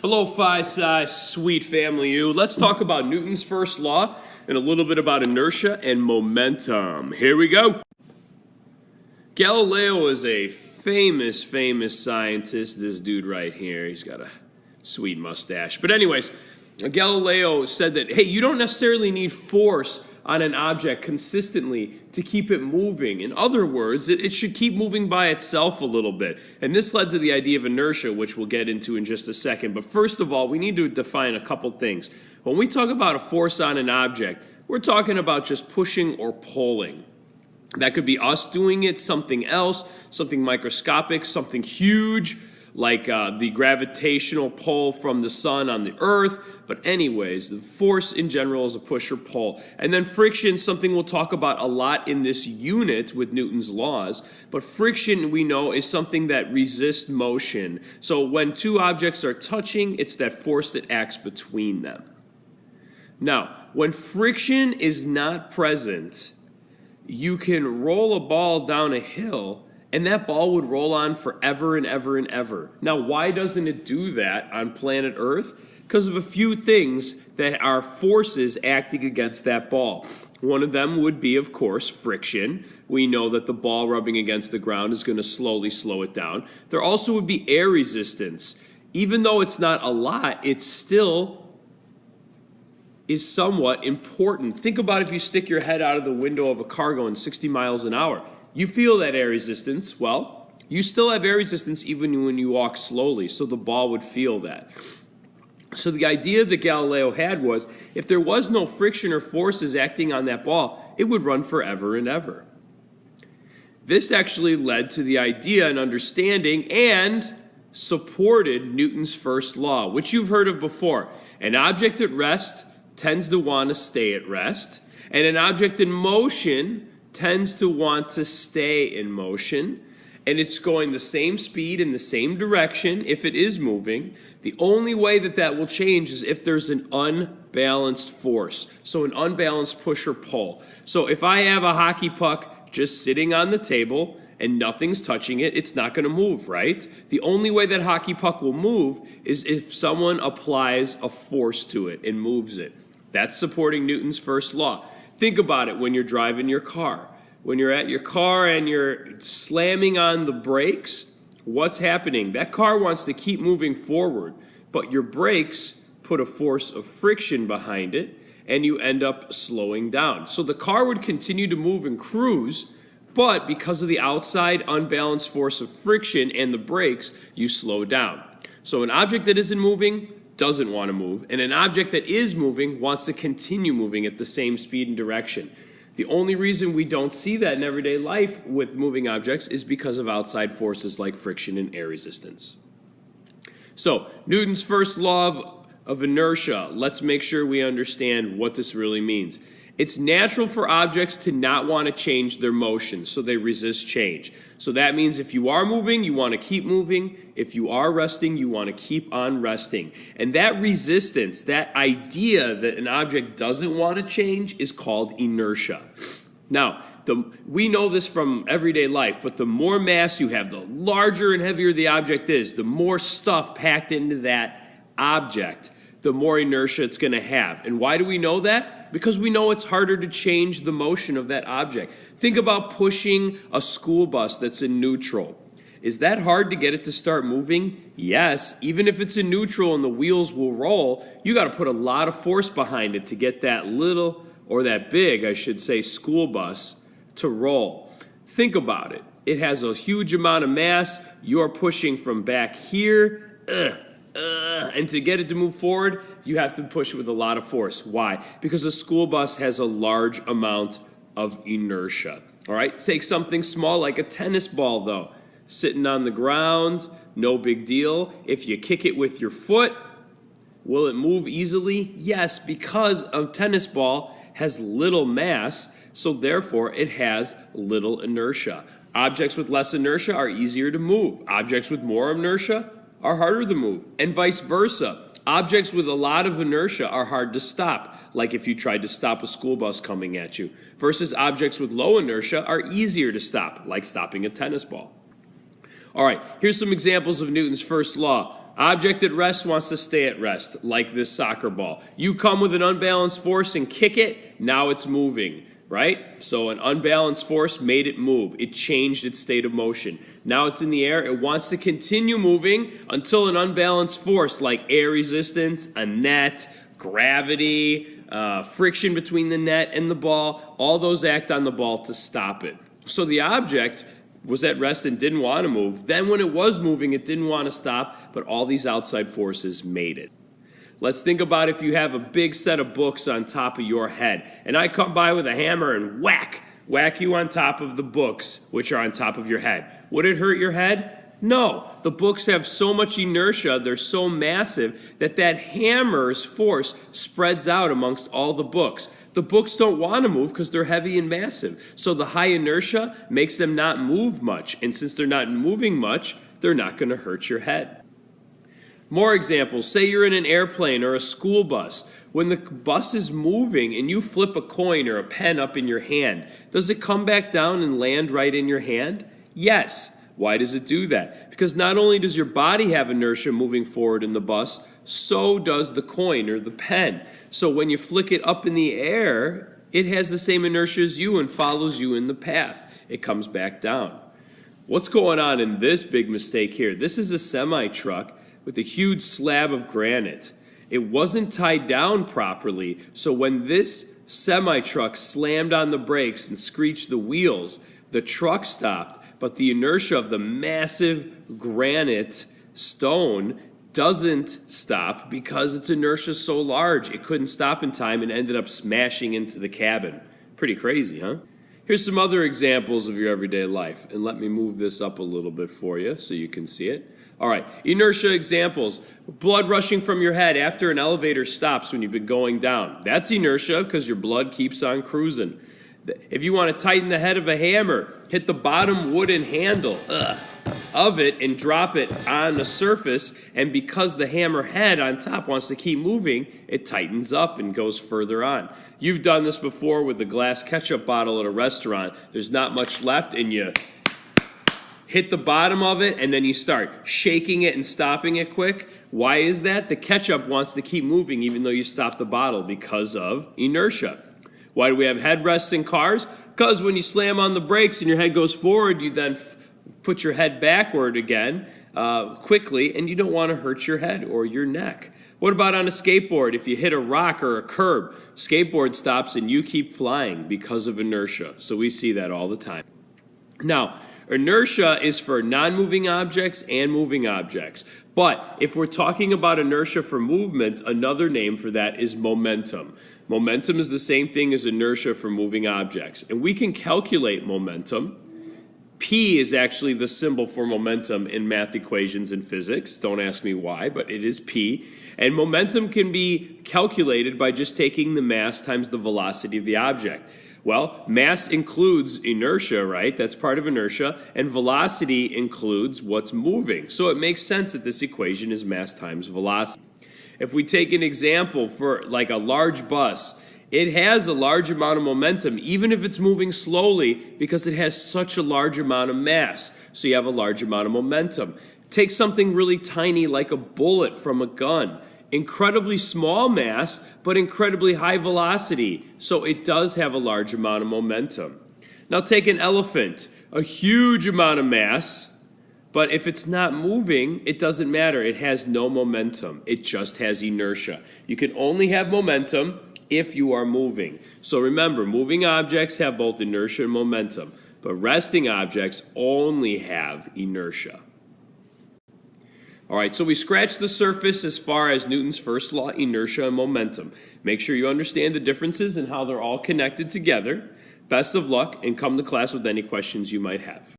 Hello, Phi-Psi, sweet family you. Let's talk about Newton's first law and a little bit about inertia and momentum. Here we go. Galileo is a famous scientist. This dude right here, he's got a sweet mustache. But anyways, Galileo said that, hey, you don't necessarily need force on an object consistently to keep it moving. In other words, it should keep moving by itself a little bit. And this led to the idea of inertia, which we'll get into in just a second. But first of all, we need to define a couple things. When we talk about a force on an object, we're talking about just pushing or pulling. That could be us doing it, something else, something microscopic, something huge, like the gravitational pull from the sun on the earth. But anyways, the force in general is a push or pull. And then friction, something we'll talk about a lot in this unit with Newton's laws. But friction, we know, is something that resists motion. So when two objects are touching, it's that force that acts between them. Now, when friction is not present, you can roll a ball down a hill and that ball would roll on forever and ever and ever. Now, why doesn't it do that on planet Earth? Because of a few things that are forces acting against that ball. One of them would be, of course, friction. We know that the ball rubbing against the ground is going to slowly slow it down. There also would be air resistance. Even though it's not a lot, it still is somewhat important. Think about if you stick your head out of the window of a car going 60 miles an hour. You feel that air resistance. Well, you still have air resistance even when you walk slowly, so the ball would feel that. So the idea that Galileo had was if there was no friction or forces acting on that ball, it would run forever and ever. This actually led to the idea and understanding and supported Newton's first law, which you've heard of before. An object at rest tends to want to stay at rest, and an object in motion tends to want to stay in motion, and it's going the same speed in the same direction if it is moving. The only way that that will change is if there's an unbalanced force, so an unbalanced push or pull. So if I have a hockey puck just sitting on the table and nothing's touching it, it's not going to move, right? The only way that hockey puck will move is if someone applies a force to it and moves it. That's supporting Newton's first law. Think about it when you're driving your car. When you're at your car and you're slamming on the brakes, what's happening? That car wants to keep moving forward, but your brakes put a force of friction behind it, and you end up slowing down. So the car would continue to move and cruise, but because of the outside unbalanced force of friction and the brakes, you slow down. So an object that isn't moving doesn't want to move, and an object that is moving wants to continue moving at the same speed and direction. The only reason we don't see that in everyday life with moving objects is because of outside forces like friction and air resistance. So, Newton's first law of inertia, let's make sure we understand what this really means. It's natural for objects to not want to change their motion, so they resist change. So that means if you are moving, you want to keep moving. If you are resting, you want to keep on resting. And that resistance, that idea that an object doesn't want to change is called inertia. Now, we know this from everyday life, but the more mass you have, the larger and heavier the object is, the more stuff packed into that object, the more inertia it's going to have. And why do we know that? Because we know it's harder to change the motion of that object. Think about pushing a school bus that's in neutral. Is that hard to get it to start moving? Yes, even if it's in neutral and the wheels will roll, you got to put a lot of force behind it to get that little, or that big, I should say, school bus to roll. Think about it. It has a huge amount of mass. You're pushing from back here. And to get it to move forward, you have to push it with a lot of force. Why? Because a school bus has a large amount of inertia. All right, take something small like a tennis ball, though. Sitting on the ground, no big deal. If you kick it with your foot, will it move easily? Yes, because a tennis ball has little mass, so therefore it has little inertia. Objects with less inertia are easier to move. Objects with more inertia are harder to move, and vice versa. Objects with a lot of inertia are hard to stop, like if you tried to stop a school bus coming at you, versus objects with low inertia are easier to stop, like stopping a tennis ball. All right, here's some examples of Newton's first law. Object at rest wants to stay at rest, like this soccer ball. You come with an unbalanced force and kick it, now it's moving, right? So an unbalanced force made it move. It changed its state of motion. Now it's in the air. It wants to continue moving until an unbalanced force like air resistance, a net, gravity, friction between the net and the ball, all those act on the ball to stop it. So the object was at rest and didn't want to move. Then when it was moving, it didn't want to stop, but all these outside forces made it. Let's think about if you have a big set of books on top of your head, and I come by with a hammer and whack you on top of the books, which are on top of your head. Would it hurt your head? No. The books have so much inertia, they're so massive, that hammer's force spreads out amongst all the books. The books don't want to move because they're heavy and massive. So the high inertia makes them not move much. And since they're not moving much, they're not going to hurt your head. More examples. Say you're in an airplane or a school bus. When the bus is moving and you flip a coin or a pen up in your hand, does it come back down and land right in your hand? Yes. Why does it do that? Because not only does your body have inertia moving forward in the bus, so does the coin or the pen. So when you flick it up in the air, it has the same inertia as you and follows you in the path. It comes back down. What's going on in this big mistake here? This is a semi-truck with a huge slab of granite. It wasn't tied down properly, so when this semi-truck slammed on the brakes and screeched the wheels, the truck stopped, but the inertia of the massive granite stone doesn't stop because its inertia is so large. It couldn't stop in time and ended up smashing into the cabin. Pretty crazy, huh? Here's some other examples of your everyday life. And let me move this up a little bit for you so you can see it. All right, inertia examples. Blood rushing from your head after an elevator stops when you've been going down. That's inertia because your blood keeps on cruising. If you want to tighten the head of a hammer, hit the bottom wooden handle of it and drop it on the surface, and because the hammer head on top wants to keep moving, it tightens up and goes further on. You've done this before with the glass ketchup bottle at a restaurant. There's not much left, and you hit the bottom of it, and then you start shaking it and stopping it quick. Why is that? The ketchup wants to keep moving even though you stop the bottle because of inertia. Why do we have headrests in cars? Because when you slam on the brakes and your head goes forward, you then put your head backward again quickly, and you don't want to hurt your head or your neck. What about on a skateboard? If you hit a rock or a curb, skateboard stops and you keep flying because of inertia. So we see that all the time. Now, inertia is for non-moving objects and moving objects. But if we're talking about inertia for movement, another name for that is momentum. Momentum is the same thing as inertia for moving objects. And we can calculate momentum. P is actually the symbol for momentum in math equations in physics. Don't ask me why, but it is P. And momentum can be calculated by just taking the mass times the velocity of the object. Well, mass includes inertia, right? That's part of inertia. And velocity includes what's moving. So it makes sense that this equation is mass times velocity. If we take an example for like a large bus, it has a large amount of momentum, even if it's moving slowly, because it has such a large amount of mass. So you have a large amount of momentum. Take something really tiny like a bullet from a gun. Incredibly small mass, but incredibly high velocity. So it does have a large amount of momentum. Now take an elephant, a huge amount of mass, but if it's not moving, it doesn't matter. It has no momentum. It just has inertia. You can only have momentum if you are moving. So remember, moving objects have both inertia and momentum, but resting objects only have inertia. All right, so we scratched the surface as far as Newton's first law, inertia and momentum. Make sure you understand the differences and how they're all connected together. Best of luck, and come to class with any questions you might have.